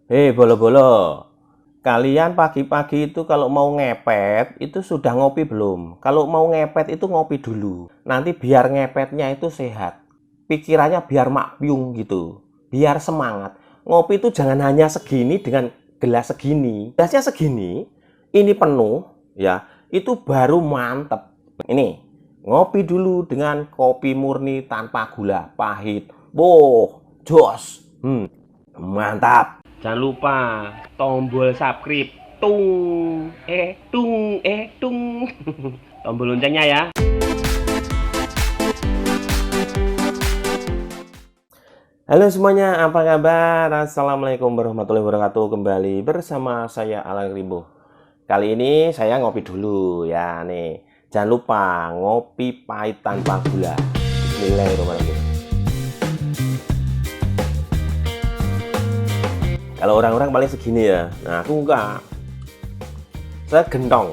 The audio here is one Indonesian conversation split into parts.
Hei bolo-bolo, kalian pagi-pagi itu kalau mau ngepet itu sudah ngopi belum? Kalau mau ngepet itu ngopi dulu. Nanti biar ngepetnya itu sehat. Pikirannya biar makpyung gitu. Biar semangat. Ngopi itu jangan hanya segini dengan gelas segini. Gelasnya segini, ini penuh ya. Itu baru mantep. Ini, ngopi dulu dengan kopi murni tanpa gula, pahit. Boh, jos. Mantap. Jangan lupa tombol subscribe. Tung. Tombol loncengnya ya. Halo semuanya, apa kabar? Assalamualaikum warahmatullahi wabarakatuh. Kembali bersama saya Alang Rimbo. Kali ini saya ngopi dulu ya nih. Jangan lupa ngopi pahit tanpa gula. Bismillahirrahmanirrahim. Kalau orang-orang paling segini ya. Nah, aku enggak. Saya gentong.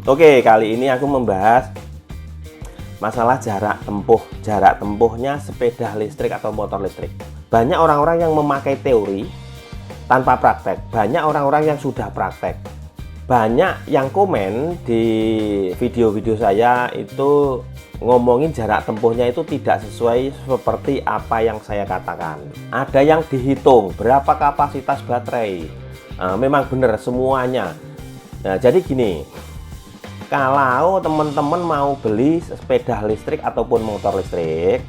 Oke, kali ini aku membahas masalah jarak tempuh. Jarak tempuhnya sepeda listrik atau motor listrik. Banyak orang-orang yang memakai teori tanpa praktek. Banyak orang-orang yang sudah praktek. Banyak yang komen di video-video saya itu ngomongin jarak tempuhnya itu tidak sesuai seperti apa yang saya katakan. Ada yang dihitung berapa kapasitas baterai. Memang benar semuanya. Nah, jadi gini, kalau teman-teman mau beli sepeda listrik ataupun motor listrik,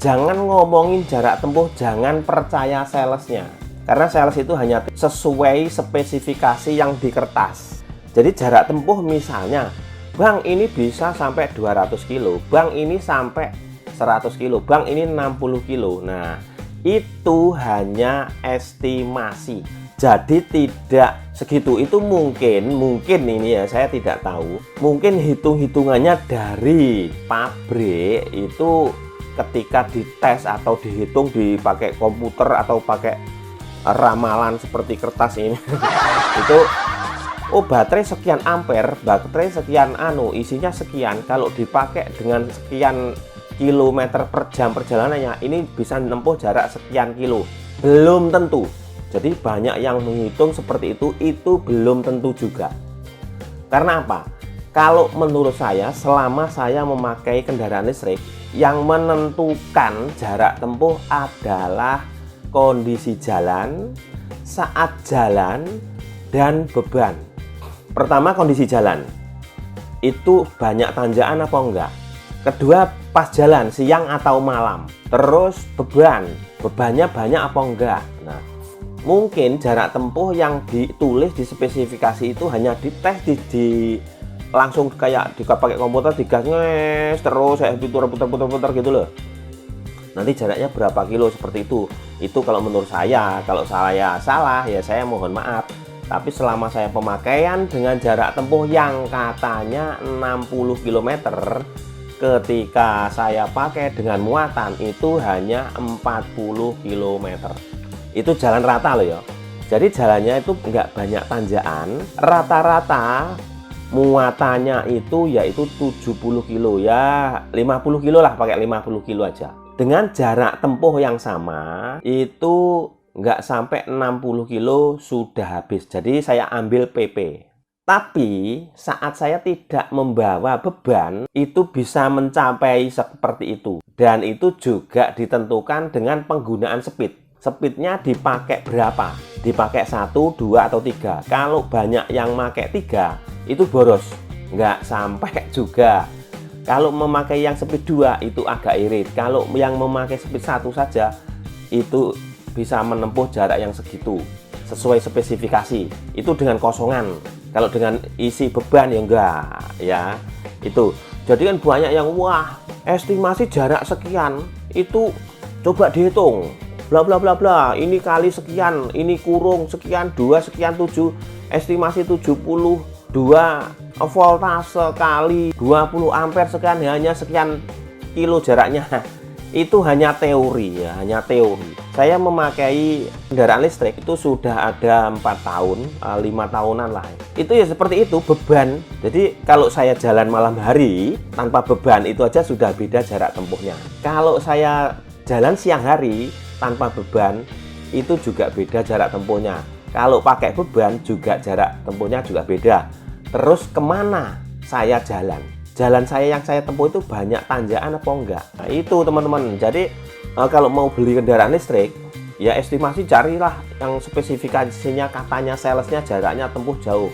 jangan ngomongin jarak tempuh, jangan percaya salesnya. Karena sales itu hanya sesuai spesifikasi yang di kertas. Jadi jarak tempuh misalnya, Bang ini bisa sampai 200 kilo, Bang ini sampai 100 kilo, Bang ini 60 kilo. Nah, itu hanya estimasi. Jadi tidak segitu, itu mungkin ini ya, saya tidak tahu. Mungkin hitung-hitungannya dari pabrik itu ketika dites atau dihitung dipakai komputer atau pakai ramalan seperti kertas ini itu baterai sekian ampere, baterai sekian isinya sekian, kalau dipakai dengan sekian kilometer per jam perjalanannya ini bisa menempuh jarak sekian kilo. Belum tentu. Jadi banyak yang menghitung seperti itu belum tentu juga. Karena apa? Kalau menurut saya, selama saya memakai kendaraan listrik, yang menentukan jarak tempuh adalah kondisi jalan, saat jalan, dan beban. Pertama, kondisi jalan. Itu banyak tanjakan apa enggak? Kedua, pas jalan, siang atau malam. Terus bebannya banyak apa enggak? Nah, mungkin jarak tempuh yang ditulis di spesifikasi itu hanya dites langsung kayak pakai komputer, digas terus saya putar gitu loh. Nanti jaraknya berapa kilo seperti itu. Itu kalau menurut saya. Kalau saya salah ya saya mohon maaf. Tapi selama saya pemakaian dengan jarak tempuh yang katanya 60 km, ketika saya pakai dengan muatan itu hanya 40 km. Itu jalan rata loh ya. Jadi jalannya itu enggak banyak tanjakan. Rata-rata muatannya itu yaitu 70 kilo ya, 50 kilo lah, pakai 50 kilo aja. Dengan jarak tempuh yang sama itu nggak sampai 60 kilo sudah habis. Jadi saya ambil PP. Tapi saat saya tidak membawa beban itu bisa mencapai seperti itu. Dan itu juga ditentukan dengan penggunaan speed. Speednya dipakai berapa? Dipakai 1, 2, atau 3. Kalau banyak yang pakai 3 itu boros. Nggak sampai juga. Kalau memakai yang speed 2 itu agak irit. Kalau yang memakai speed 1 saja itu bisa menempuh jarak yang segitu sesuai spesifikasi. Itu dengan kosongan. Kalau dengan isi beban ya enggak ya. Itu. Jadi kan banyak yang wah, estimasi jarak sekian itu coba dihitung. Bla bla bla bla. Ini kali sekian, ini kurung sekian, 2 sekian 7, estimasi 72 voltase kali 20 ampere sekian, hanya sekian kilo jaraknya. Itu hanya teori ya, hanya teori. Saya memakai kendaraan listrik itu sudah ada 4 tahun, 5 tahunan lah. Itu ya seperti itu, beban. Jadi kalau saya jalan malam hari tanpa beban itu aja sudah beda jarak tempuhnya. Kalau saya jalan siang hari tanpa beban itu juga beda jarak tempuhnya. Kalau pakai beban juga jarak tempuhnya juga beda. Terus kemana saya jalan? Jalan saya yang saya tempuh itu banyak tanjakan apa enggak? Nah itu teman-teman. Jadi kalau mau beli kendaraan listrik, ya estimasi carilah yang spesifikasinya katanya salesnya jaraknya tempuh jauh.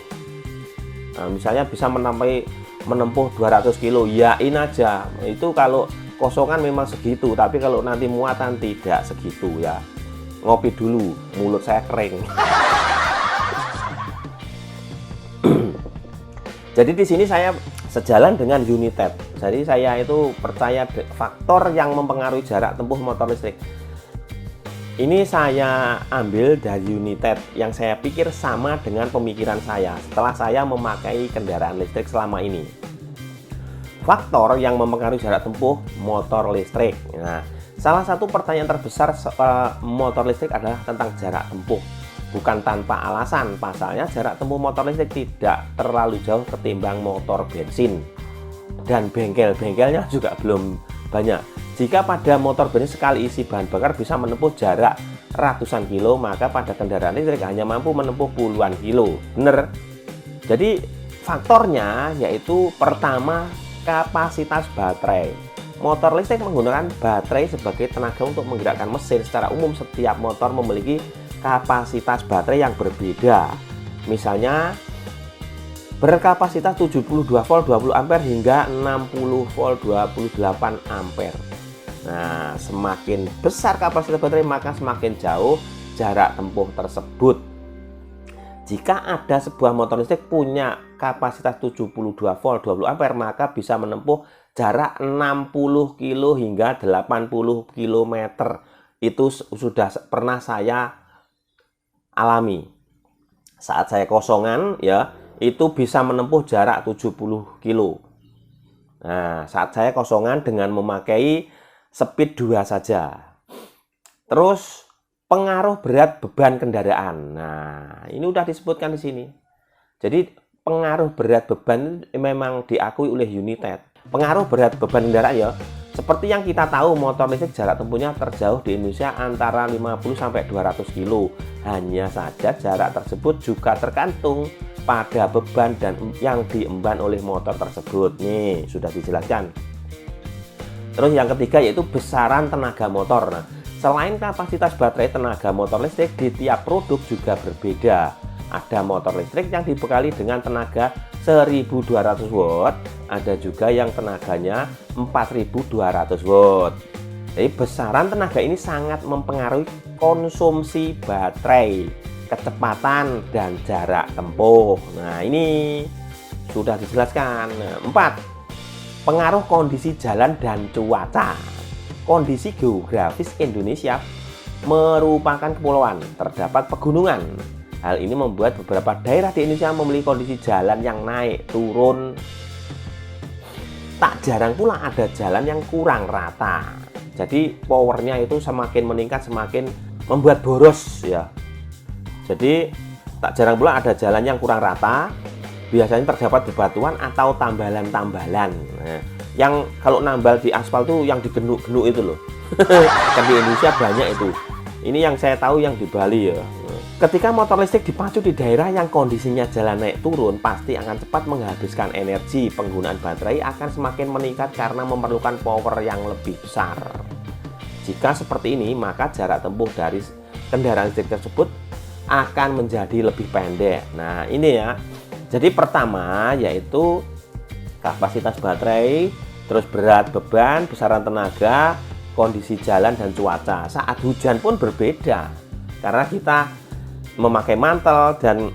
Nah, misalnya bisa menempuh 200 kilo, yain aja. Itu kalau kosongan memang segitu, tapi kalau nanti muatan tidak segitu ya. Ngopi dulu, mulut saya kering. Jadi di sini saya sejalan dengan United. Jadi saya itu percaya faktor yang mempengaruhi jarak tempuh motor listrik. Ini saya ambil dari United yang saya pikir sama dengan pemikiran saya setelah saya memakai kendaraan listrik selama ini. Faktor yang mempengaruhi jarak tempuh motor listrik. Nah, salah satu pertanyaan terbesar motor listrik adalah tentang jarak tempuh. Bukan tanpa alasan, pasalnya jarak tempuh motor listrik tidak terlalu jauh ketimbang motor bensin. Dan bengkel-bengkelnya juga belum banyak. Jika pada motor bensin sekali isi bahan bakar bisa menempuh jarak ratusan kilo, maka pada kendaraan listrik hanya mampu menempuh puluhan kilo. Bener? Jadi faktornya yaitu pertama, kapasitas baterai. Motor listrik menggunakan baterai sebagai tenaga untuk menggerakkan mesin. Secara umum setiap motor memiliki kapasitas baterai yang berbeda. Misalnya berkapasitas 72 volt 20 ampere hingga 60 volt 28 ampere. Nah, semakin besar kapasitas baterai maka semakin jauh jarak tempuh tersebut. Jika ada sebuah motor listrik punya kapasitas 72 volt 20 ampere maka bisa menempuh jarak 60 kilo hingga 80 km. Itu sudah pernah saya alami. Saat saya kosongan ya, itu bisa menempuh jarak 70 kilo. Nah, saat saya kosongan dengan memakai speed 2 saja. Terus pengaruh berat beban kendaraan. Nah, ini udah disebutkan di sini. Jadi pengaruh berat beban memang diakui oleh United. Pengaruh berat beban kendaraan ya, seperti yang kita tahu motor listrik jarak tempuhnya terjauh di Indonesia antara 50 sampai 200 kilo. Hanya saja jarak tersebut juga tergantung pada beban dan yang diemban oleh motor tersebut. Nih, sudah dijelaskan. Terus yang ketiga yaitu besaran tenaga motor. Nah, selain kapasitas baterai, tenaga motor listrik di tiap produk juga berbeda. Ada motor listrik yang dibekali dengan tenaga 1200 watt, ada juga yang tenaganya 4200 watt. Jadi besaran tenaga ini sangat mempengaruhi konsumsi baterai, kecepatan dan jarak tempuh. Nah, ini sudah dijelaskan. 4. Pengaruh kondisi jalan dan cuaca. Kondisi geografis Indonesia merupakan kepulauan, terdapat pegunungan. Hal ini membuat beberapa daerah di Indonesia memiliki kondisi jalan yang naik turun. Tak jarang pula ada jalan yang kurang rata. Jadi powernya itu semakin meningkat semakin membuat boros ya. Jadi tak jarang pula ada jalan yang kurang rata. Biasanya terdapat bebatuan atau tambalan-tambalan. Nah, yang kalau nambal di aspal tuh yang digenuk-genuk itu loh. Kan di Indonesia banyak itu. Ini yang saya tahu yang di Bali ya. Ketika motor listrik dipacu di daerah yang kondisinya jalan naik turun, pasti akan cepat menghabiskan energi. Penggunaan baterai akan semakin meningkat karena memerlukan power yang lebih besar. Jika seperti ini, maka jarak tempuh dari kendaraan listrik tersebut akan menjadi lebih pendek. Nah, ini ya. Jadi pertama yaitu kapasitas baterai, terus berat beban, besaran tenaga, kondisi jalan dan cuaca. Saat hujan pun berbeda. Karena kita memakai mantel dan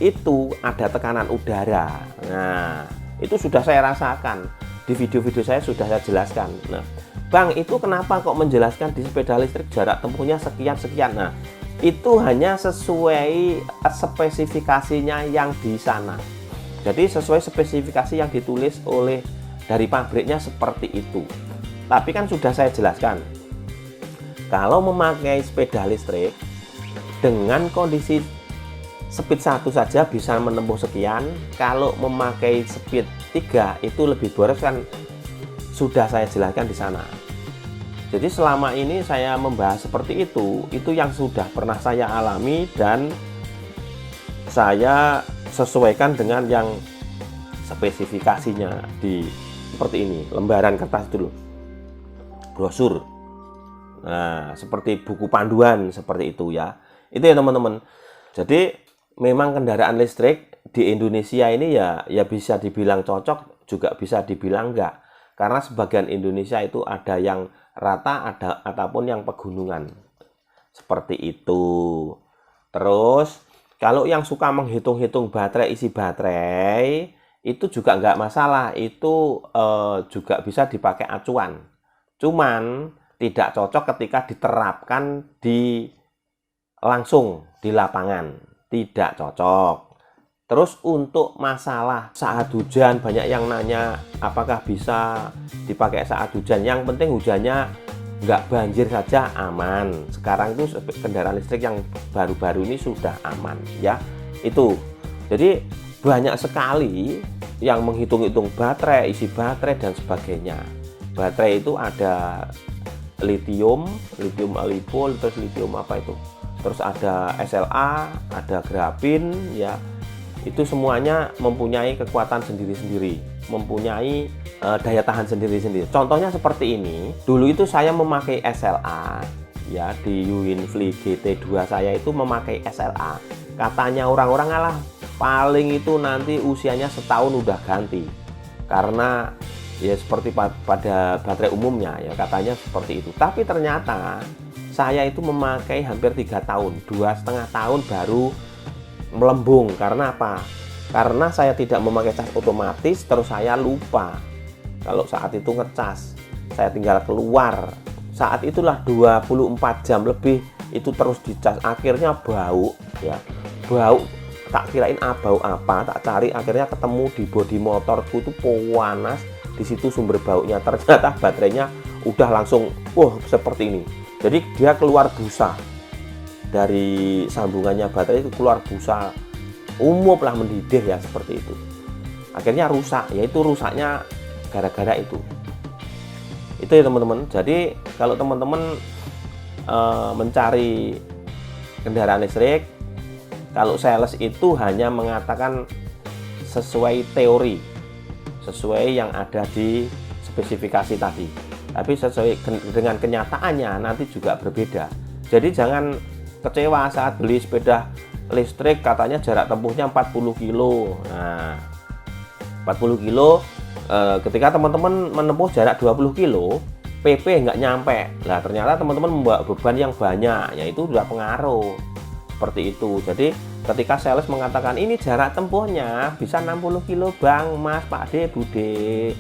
itu ada tekanan udara. Nah, itu sudah saya rasakan di video-video saya sudah saya jelaskan. Nah, Bang, itu kenapa kok menjelaskan di sepeda listrik jarak tempuhnya sekian-sekian? Nah, itu hanya sesuai spesifikasinya yang di sana. Jadi sesuai spesifikasi yang ditulis oleh dari pabriknya seperti itu. Tapi kan sudah saya jelaskan. Kalau memakai sepeda listrik dengan kondisi speed 1 saja bisa menempuh sekian. Kalau memakai speed 3 itu lebih boros kan sudah saya jelaskan di sana. Jadi selama ini saya membahas seperti itu yang sudah pernah saya alami dan saya sesuaikan dengan yang spesifikasinya di seperti ini, lembaran kertas dulu, brosur. Nah, seperti buku panduan seperti itu ya. Itu ya teman-teman. Jadi memang kendaraan listrik di Indonesia ini ya bisa dibilang cocok, juga bisa dibilang enggak. Karena sebagian Indonesia itu ada yang rata, ada ataupun yang pegunungan. Seperti itu. Terus kalau yang suka menghitung-hitung baterai, isi baterai, itu juga nggak masalah. Itu juga bisa dipakai acuan. Cuman tidak cocok ketika diterapkan langsung di lapangan. Tidak cocok. Terus untuk masalah saat hujan, banyak yang nanya apakah bisa dipakai saat hujan. Yang penting hujannya nggak banjir saja aman. Sekarang itu kendaraan listrik yang baru-baru ini sudah aman ya. Itu jadi banyak sekali yang menghitung-hitung baterai, isi baterai dan sebagainya. Baterai itu ada lithium alipol, terus lithium apa itu, terus ada SLA, ada grafin ya. Itu semuanya mempunyai kekuatan sendiri-sendiri, mempunyai daya tahan sendiri-sendiri. Contohnya seperti ini. Dulu itu saya memakai SLA ya, di Winfly GT2 saya itu memakai SLA. Katanya orang-orang alah paling itu nanti usianya setahun udah ganti. Karena ya seperti pada baterai umumnya ya, katanya seperti itu. Tapi ternyata saya itu memakai hampir 3 tahun, 2,5 tahun baru melembung. Karena apa? Karena saya tidak memakai cas otomatis, terus saya lupa kalau saat itu ngecas. Saya tinggal keluar. Saat itulah 24 jam lebih itu terus dicas. Akhirnya bau ya. Bau, tak kirain bau apa, tak cari akhirnya ketemu di bodi motorku itu panas. Di situ sumber baunya. Ternyata baterainya udah langsung seperti ini. Jadi dia keluar busa. Dari sambungannya baterai itu keluar busa umum lah, mendidih ya, seperti itu. Akhirnya rusak, yaitu rusaknya gara-gara itu ya teman-teman. Jadi kalau teman-teman mencari kendaraan listrik, kalau sales itu hanya mengatakan sesuai teori, sesuai yang ada di spesifikasi tadi, tapi sesuai dengan kenyataannya nanti juga berbeda. Jadi jangan kecewa saat beli sepeda listrik katanya jarak tempuhnya 40 kilo. Nah, 40 kilo ketika teman-teman menempuh jarak 20 kilo, PP nggak nyampe. Nah, ternyata teman-teman membawa beban yang banyak, yaitu udah pengaruh. Seperti itu. Jadi ketika sales mengatakan ini jarak tempuhnya bisa 60 kilo Bang, Mas, Pak De, Bude.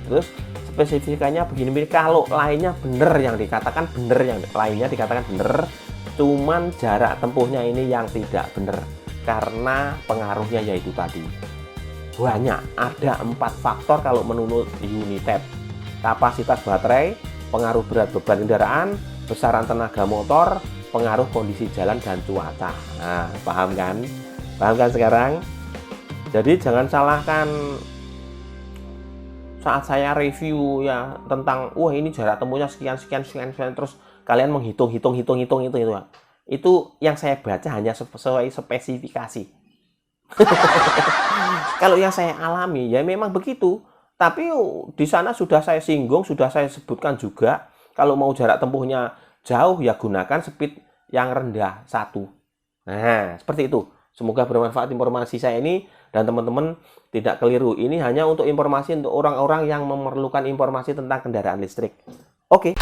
Terus spesifikasinya begini, kalau lainnya bener yang dikatakan bener, yang lainnya dikatakan bener, cuman jarak tempuhnya ini yang tidak benar, karena pengaruhnya yaitu tadi banyak, ada 4 faktor kalau menurut United: kapasitas baterai, pengaruh berat beban kendaraan, besaran tenaga motor, pengaruh kondisi jalan dan cuaca. Nah, paham kan sekarang? Jadi jangan salahkan saat saya review ya tentang ini jarak tempuhnya sekian terus kalian menghitung itu yang saya baca hanya sesuai spesifikasi. Kalau yang saya alami ya memang begitu, tapi di sana sudah saya singgung, sudah saya sebutkan juga, kalau mau jarak tempuhnya jauh ya gunakan speed yang rendah 1. Nah, seperti itu. Semoga bermanfaat informasi saya ini dan teman-teman tidak keliru. Ini hanya untuk informasi untuk orang-orang yang memerlukan informasi tentang kendaraan listrik. Oke.